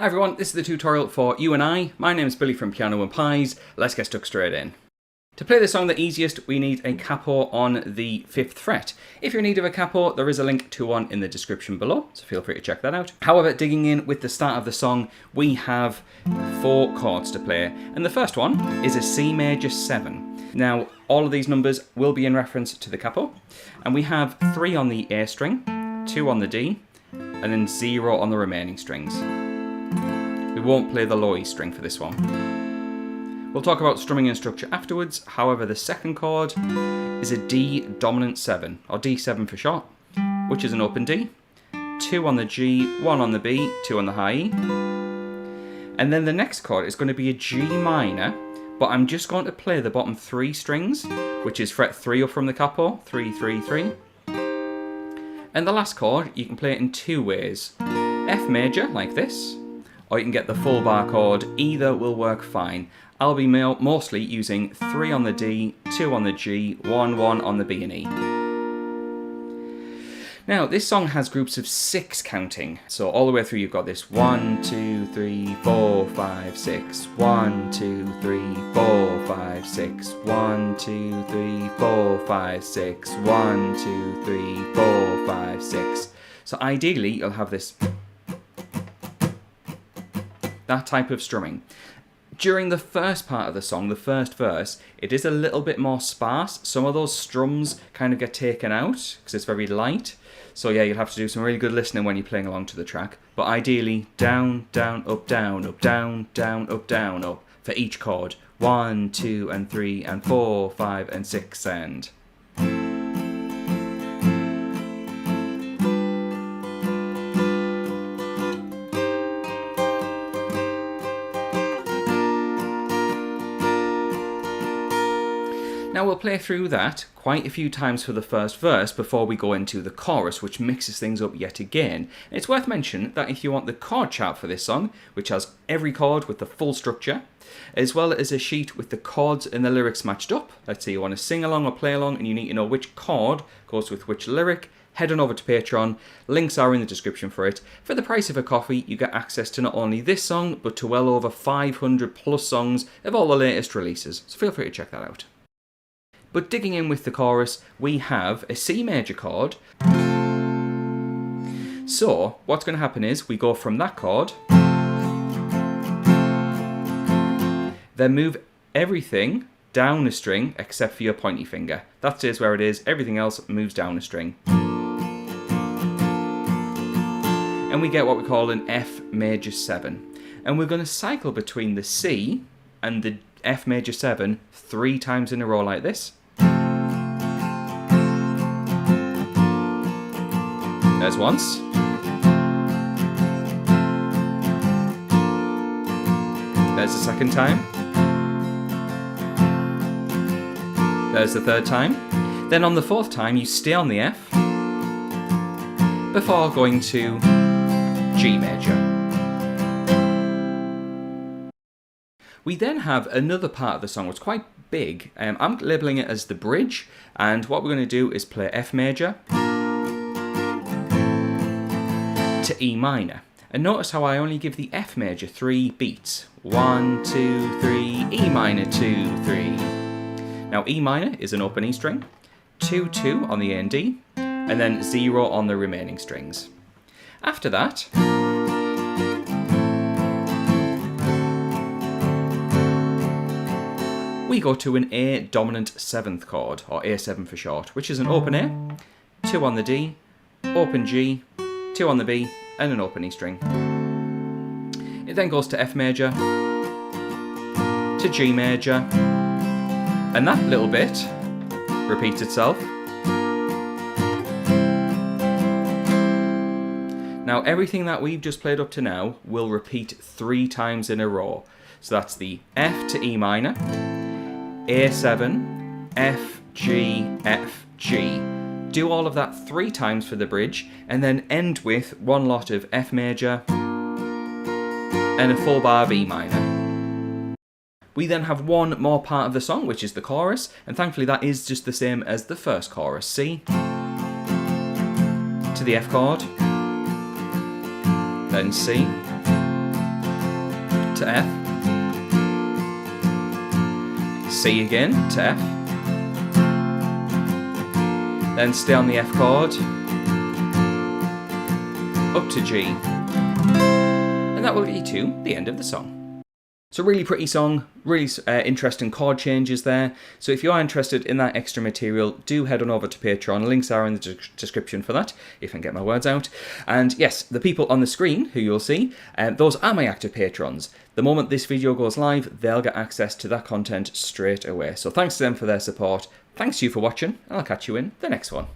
Hi everyone, this is the tutorial for You and I. My name is Billy from Piano and Pies. Let's get stuck straight in. To play this song the easiest, we need a capo on the 5th fret. If you're in need of a capo, there is a link to one in the description below, so feel free to check that out. However, digging in with the start of the song, we have 4 chords to play, and the first one is a C major 7. Now, all of these numbers will be in reference to the capo, and we have 3 on the A string, 2 on the D, and then 0 on the remaining strings. We won't play the low E string for this one. We'll talk about strumming and structure afterwards. However, the second chord is a D dominant 7, or D7 for short, which is an open D, 2 on the G, 1 on the B, 2 on the high E. And then the next chord is going to be a G minor, but I'm just going to play the bottom 3 strings, which is fret 3 up from the capo, 3, 3, 3. And the last chord, you can play it in 2 ways. F major, like this, or you can get the full bar chord. Either will work fine. I'll be mostly using 3 on the D, 2 on the G, 1, 1 on the B and E. Now, this song has groups of 6 counting. So all the way through you've got this 1, 2, 3, 4, 5, 6, 1, 2, 3, 4, 5, 6, 1, 2, 3, 4, 5, 6, 1, 2, 3, 4, 5, 6. So ideally, you'll have that type of strumming. During the first part of the song, the first verse, it is a little bit more sparse. Some of those strums kind of get taken out because it's very light. So yeah, you'll have to do some really good listening when you're playing along to the track. But ideally, down, down, up, down, up, down, down, up, down, up for each chord. 1, 2, and 3, and 4, 5, and 6, and... Now we'll play through that quite a few times for the first verse before we go into the chorus, which mixes things up yet again. And it's worth mentioning that if you want the chord chart for this song, which has every chord with the full structure, as well as a sheet with the chords and the lyrics matched up, let's say you want to sing along or play along and you need to know which chord goes with which lyric, head on over to Patreon. Links are in the description for it. For the price of a coffee, you get access to not only this song, but to well over 500 plus songs of all the latest releases. So feel free to check that out. But digging in with the chorus, we have a C major chord. So what's going to happen is we go from that chord, then move everything down a string except for your pointy finger. That stays where it is, everything else moves down a string. And we get what we call an F major 7. And we're going to cycle between the C and the F major 7 3 times in a row like this. There's once. There's the second time. There's the third time. Then on the 4th time, you stay on the F before going to G major. We then have another part of the song which is quite big. I'm labelling it as the bridge, and what we're going to do is play F major to E minor. And notice how I only give the F major 3 beats. 1, 2, 3, E minor, 2, 3. Now E minor is an open E string, 2, 2 on the A and D, and then 0 on the remaining strings. After that, we go to an A dominant 7th chord, or A7 for short, which is an open A, 2 on the D, open G, 2 on the B, and an open E string. It then goes to F major, to G major, and that little bit repeats itself. Now everything that we've just played up to now will repeat 3 times in a row. So that's the F to E minor, A7, F, G, F, G. Do all of that 3 times for the bridge, and then end with one lot of F major and a full bar of E minor. We then have one more part of the song, which is the chorus, and thankfully that is just the same as the first chorus. C to the F chord, then C, to F, C again to F, then stay on the F chord, up to G, and that will get you to the end of the song. So really pretty song, really interesting chord changes there. So if you are interested in that extra material, do head on over to Patreon. Links are in the description for that, if I can get my words out. And yes, the people on the screen who you'll see, those are my active patrons. The moment this video goes live, they'll get access to that content straight away. So thanks to them for their support. Thanks to you for watching, and I'll catch you in the next one.